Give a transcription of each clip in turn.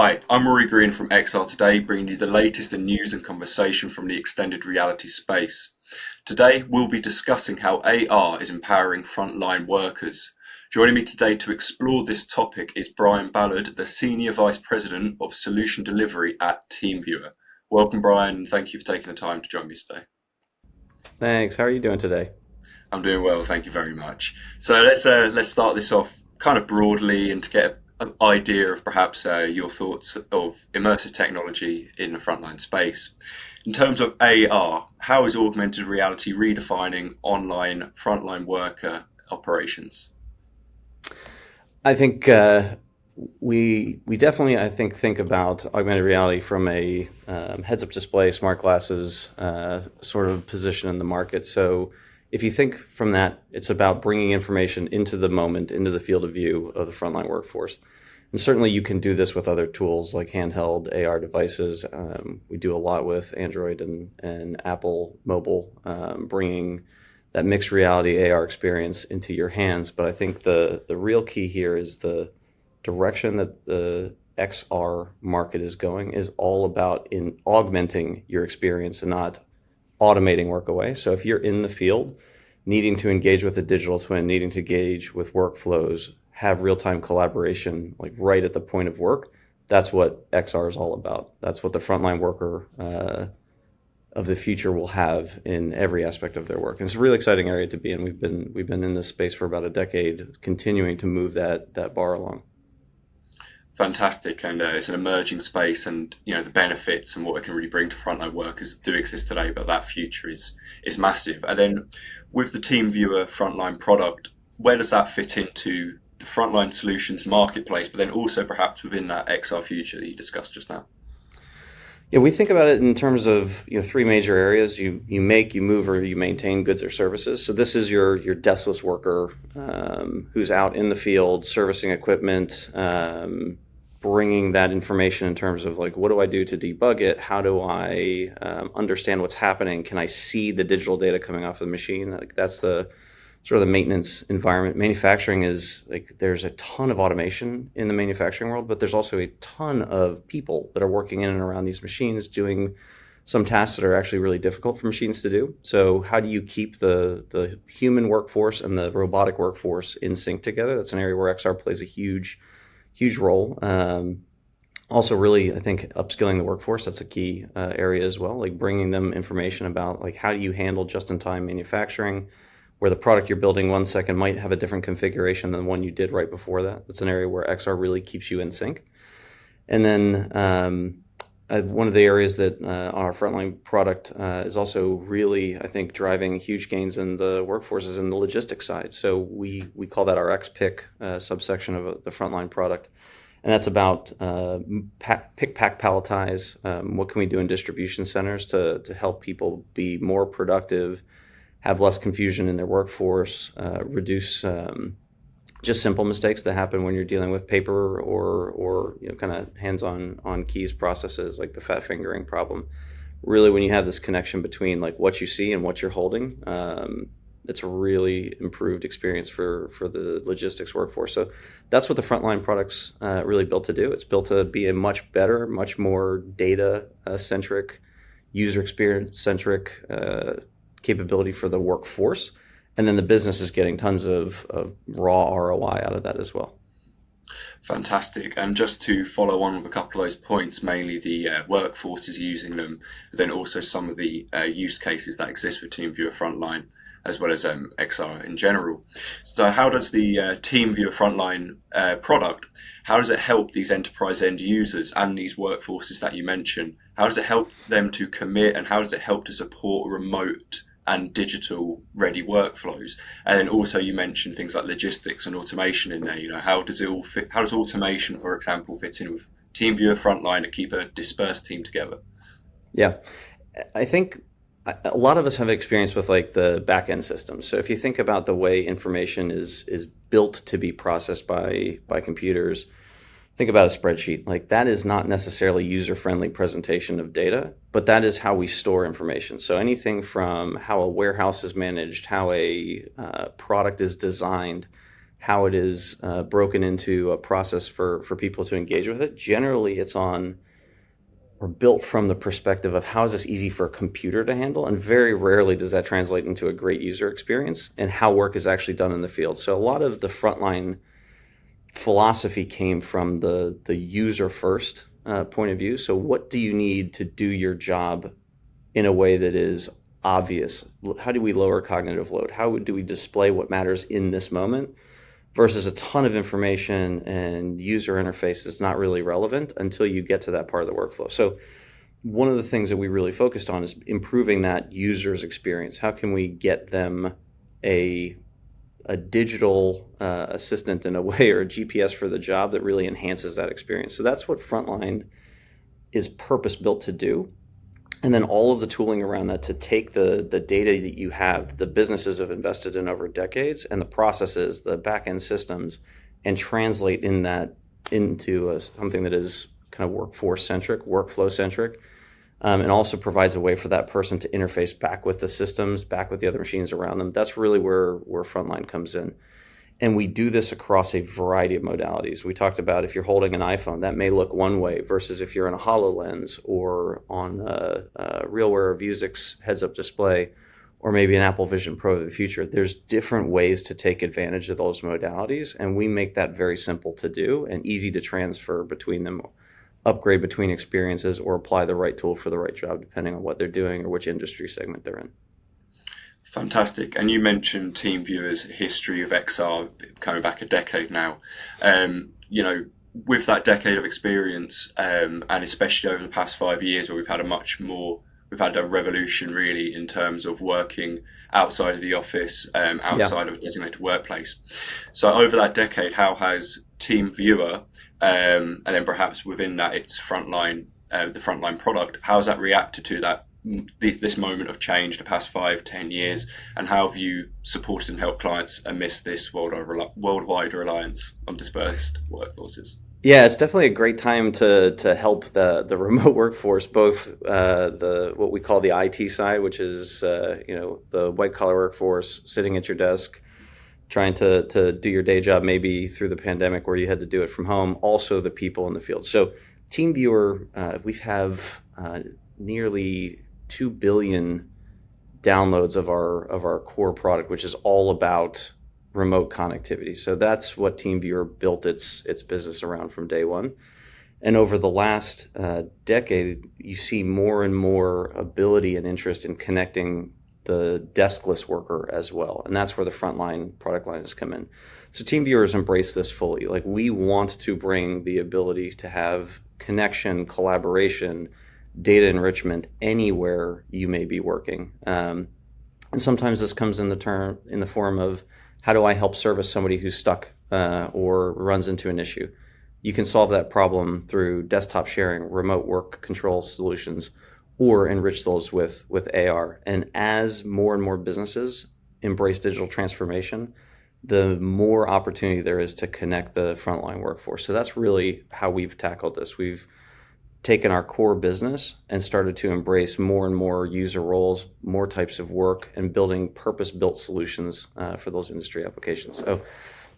Hi, I'm Rory Green from XR Today, bringing you the latest in news and conversation from the extended reality space. Today, we'll be discussing how AR is empowering frontline workers. Joining me today to explore this topic is Ballard, the Senior Vice President of Solution Delivery at TeamViewer. Welcome, Brian, and thank you for taking the time to join me today. Thanks. How are you doing today? I'm doing well, thank you very much. So let's start this off kind of broadly and to get an idea of perhaps your thoughts of immersive technology in the frontline space. In terms of AR, how is augmented reality redefining online frontline worker operations? I think we definitely think about augmented reality from a heads-up display, smart glasses sort of position in the market. So if you think from that, it's about bringing information into the moment, into the field of view of the frontline workforce. And certainly you can do this with other tools like handheld AR devices. We do a lot with Android and Apple mobile, bringing that mixed reality AR experience into your hands. But I think the real key here is the direction that the XR market is going is all about in augmenting your experience and not automating work away. So if you're in the field, needing to engage with a digital twin, needing to engage with workflows, have real-time collaboration, like right at the point of work, that's what XR is all about. That's what the frontline worker of the future will have in every aspect of their work. And it's a really exciting area to be in. We've been in this space for about a decade, continuing to move that bar along. Fantastic, and it's an emerging space, and the benefits and what it can really bring to frontline workers do exist today, but that future is massive. And then with the TeamViewer Frontline product, where does that fit into the frontline solutions marketplace, but then also perhaps within that XR future that you discussed just now? Yeah, we think about it in terms of three major areas. You make, you move, or you maintain goods or services. So this is your deskless worker who's out in the field servicing equipment, bringing that information in terms of like, what do I do to debug it? How do I understand what's happening? Can I see the digital data coming off the machine? Like that's the sort of the maintenance environment. Manufacturing is like there's a ton of automation in the manufacturing world, but there's also a ton of people that are working in and around these machines doing some tasks that are actually really difficult for machines to do. So how do you keep the human workforce and the robotic workforce in sync together? That's an area where XR plays a huge role. Also really, I think upskilling the workforce, that's a key area as well, like bringing them information about like how do you handle just-in-time manufacturing, where the product you're building 1 second might have a different configuration than the one you did right before that. That's an area where XR really keeps you in sync. And then one of the areas that on our frontline product is also really, I think, driving huge gains in the workforce is in the logistics side. So we call that our X-Pick subsection of the frontline product. And that's about pick, pack, palletize. What can we do in distribution centers to help people be more productive, have less confusion in their workforce, reduce just simple mistakes that happen when you're dealing with paper or kind of hands-on keys processes like the fat fingering problem. Really, when you have this connection between like what you see and what you're holding, it's a really improved experience for the logistics workforce. So that's what the frontline product's really built to do. It's built to be a much better, much more data-centric, user experience-centric capability for the workforce, and then the business is getting tons of raw ROI out of that as well. Fantastic. And just to follow on with a couple of those points, mainly the workforce is using them, then also some of the use cases that exist with TeamViewer Frontline, as well as XR in general. So how does the TeamViewer Frontline product, how does it help these enterprise end users and these workforces that you mentioned? How does it help them to commit, and how does it help to support remote and digital ready workflows? And then also you mentioned things like logistics and automation in there. How does it all fit? How does automation, for example, fit in with TeamViewer Frontline to keep a dispersed team together? Yeah, I think a lot of us have experience with like the back end systems. So if you think about the way information is built to be processed by computers, think about a spreadsheet. Like that is not necessarily user-friendly presentation of data, but that is how we store information. So anything from how a warehouse is managed, how a product is designed, how it is broken into a process for people to engage with it. Generally, it's on or built from the perspective of how is this easy for a computer to handle, and very rarely does that translate into a great user experience and how work is actually done in the field. So a lot of the frontline philosophy came from the user first point of view. So what do you need to do your job in a way that is obvious? How do we lower cognitive load? How do we display what matters in this moment versus a ton of information and user interface that's not really relevant until you get to that part of the workflow. So one of the things that we really focused on is improving that user's experience. How can we get them a digital assistant in a way, or a GPS for the job that really enhances that experience? So that's what Frontline is purpose built to do. And then all of the tooling around that to take the data that you have, the businesses have invested in over decades, and the processes, the back-end systems, and translate into something that is kind of workforce-centric, workflow-centric, and also provides a way for that person to interface back with the systems, back with the other machines around them. That's really where Frontline comes in. And we do this across a variety of modalities. We talked about if you're holding an iPhone, that may look one way versus if you're in a HoloLens or on a RealWear Vuzix heads-up display, or maybe an Apple Vision Pro of the future. There's different ways to take advantage of those modalities, and we make that very simple to do and easy to transfer between them, upgrade between experiences, or apply the right tool for the right job depending on what they're doing or which industry segment they're in. Fantastic. And you mentioned TeamViewer's history of XR coming back a decade now. With that decade of experience, and especially over the past 5 years where we've had a revolution really in terms of working outside of the office, outside of a designated workplace. So over that decade, how has TeamViewer, and then perhaps within that its Frontline, the Frontline product, how has that reacted to that this moment of change the past 5-10 years, and how have you supported and helped clients amidst this worldwide reliance on dispersed workforces? Yeah, it's definitely a great time to help the remote workforce, both what we call the IT side, which is the white collar workforce sitting at your desk trying to do your day job, maybe through the pandemic where you had to do it from home. Also the people in the field. So TeamViewer, we have nearly 2 billion downloads of our core product, which is all about remote connectivity. So that's what TeamViewer built its business around from day one. And over the last decade, you see more and more ability and interest in connecting the deskless worker as well. And that's where the Frontline product line has come in. So TeamViewer has embraced this fully. Like, we want to bring the ability to have connection, collaboration, data enrichment anywhere you may be working. And sometimes this comes in the form of, how do I help service somebody who's stuck or runs into an issue? You can solve that problem through desktop sharing, remote work control solutions, or enrich those with AR. And as more and more businesses embrace digital transformation, the more opportunity there is to connect the frontline workforce. So that's really how we've tackled this. We've taken our core business and started to embrace more and more user roles, more types of work, and building purpose-built solutions for those industry applications. So,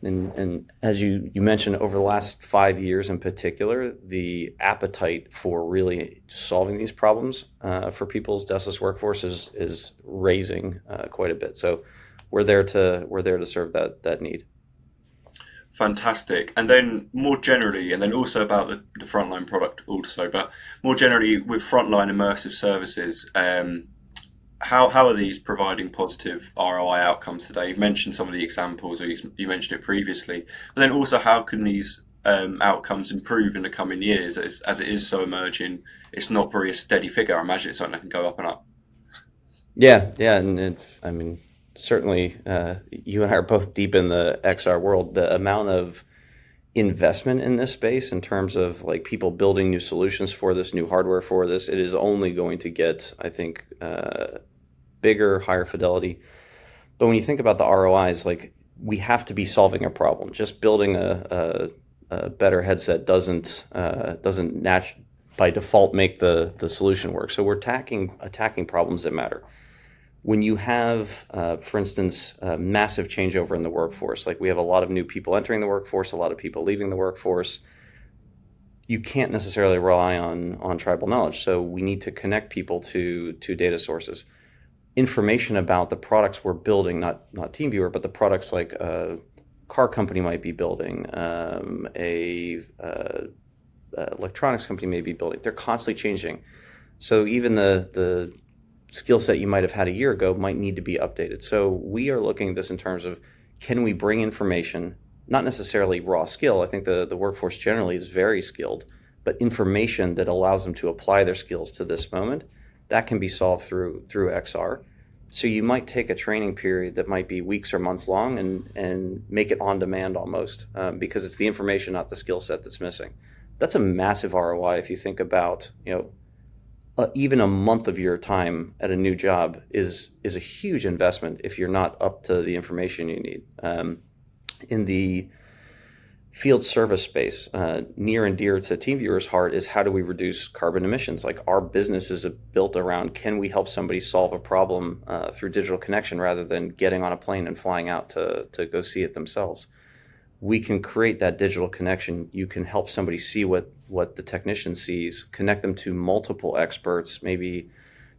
and as you mentioned, over the last 5 years in particular, the appetite for really solving these problems for people's deskless workforce is raising quite a bit. So we're there to serve that need. Fantastic. And then more generally, and then also about the Frontline product also, but more generally with Frontline immersive services, how are these providing positive ROI outcomes today? You've mentioned some of the examples, or you mentioned it previously, but then also how can these outcomes improve in the coming years as it is so emerging? It's not very a steady figure. I imagine it's something that can go up and up. Yeah, and certainly, you and I are both deep in the XR world. The amount of investment in this space in terms of like people building new solutions for this, new hardware for this, it is only going to get, I think, bigger, higher fidelity. But when you think about the ROIs, like, we have to be solving a problem. Just building a better headset doesn't by default make the solution work. So we're attacking problems that matter. When you have, for instance, massive changeover in the workforce, like we have a lot of new people entering the workforce, a lot of people leaving the workforce, you can't necessarily rely on tribal knowledge. So we need to connect people to data sources. Information about the products we're building, not TeamViewer, but the products like a car company might be building, electronics company may be building. They're constantly changing. So even the skill set you might have had a year ago might need to be updated. So we are looking at this in terms of, can we bring information, not necessarily raw skill. I think the workforce generally is very skilled, but information that allows them to apply their skills to this moment, that can be solved through XR. So you might take a training period that might be weeks or months long and make it on demand almost, because it's the information, not the skill set, that's missing. That's a massive ROI if you think about, even a month of your time at a new job is a huge investment if you're not up to the information you need. In the field service space, near and dear to TeamViewer's heart is, how do we reduce carbon emissions? Like, our business is built around, can we help somebody solve a problem through digital connection rather than getting on a plane and flying out to go see it themselves? We can create that digital connection. You can help somebody see what the technician sees, connect them to multiple experts. Maybe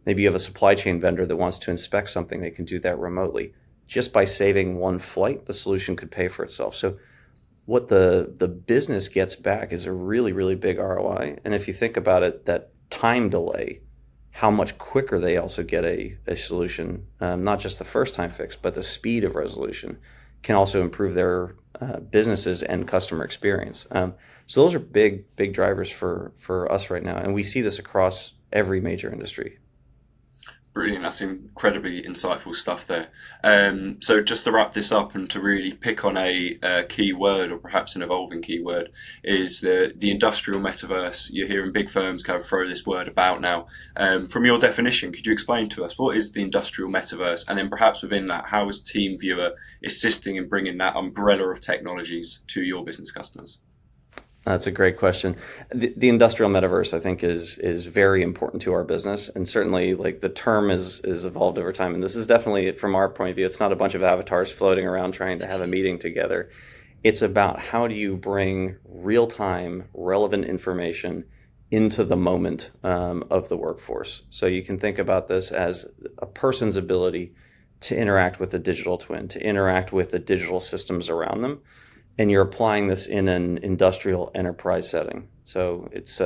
you have a supply chain vendor that wants to inspect something. They can do that remotely. Just by saving one flight, the solution could pay for itself. So what the business gets back is a really, really big ROI. And if you think about it, that time delay, how much quicker they also get a solution, not just the first time fix, but the speed of resolution, can also improve their businesses and customer experience. So those are big drivers for us right now. And we see this across every major industry. Brilliant. That's incredibly insightful stuff there. So just to wrap this up and to really pick on a key word, or perhaps an evolving key word, is the industrial metaverse. You're hearing big firms kind of throw this word about now. From your definition, could you explain to us, what is the industrial metaverse? And then perhaps within that, how is TeamViewer assisting in bringing that umbrella of technologies to your business customers? That's a great question. The industrial metaverse, I think, is very important to our business, and certainly, like, the term is evolved over time. And this is definitely, from our point of view, it's not a bunch of avatars floating around trying to have a meeting together. It's about, how do you bring real-time, relevant information into the moment of the workforce. So you can think about this as a person's ability to interact with a digital twin, to interact with the digital systems around them. And you're applying this in an industrial enterprise setting. So it's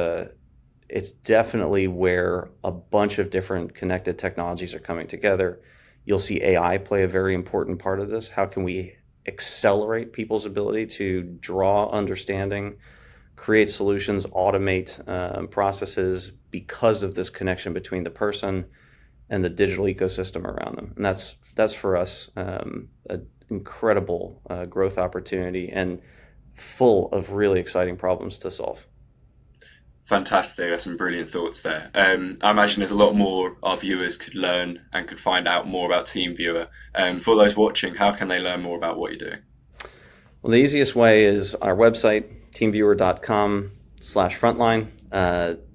definitely where a bunch of different connected technologies are coming together. You'll see AI play a very important part of this. How can we accelerate people's ability to draw understanding, create solutions, automate processes because of this connection between the person and the digital ecosystem around them? And that's for us an incredible growth opportunity and full of really exciting problems to solve. Fantastic. That's some brilliant thoughts there. I imagine there's a lot more our viewers could learn and could find out more about TeamViewer. For those watching, how can they learn more about what you're doing? Well, the easiest way is our website, teamviewer.com/frontline.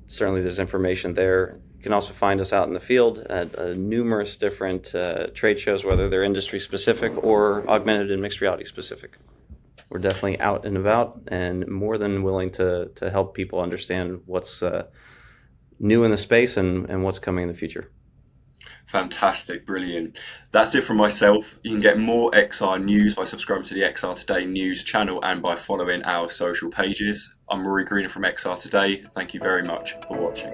Certainly there's information there. You can also find us out in the field at numerous different trade shows, whether they're industry specific or augmented and mixed reality specific. We're definitely out and about and more than willing to help people understand what's new in the space and what's coming in the future. Fantastic, brilliant. That's it from myself. You can get more XR news by subscribing to the XR Today news channel and by following our social pages. I'm Rory Green from XR Today. Thank you very much for watching.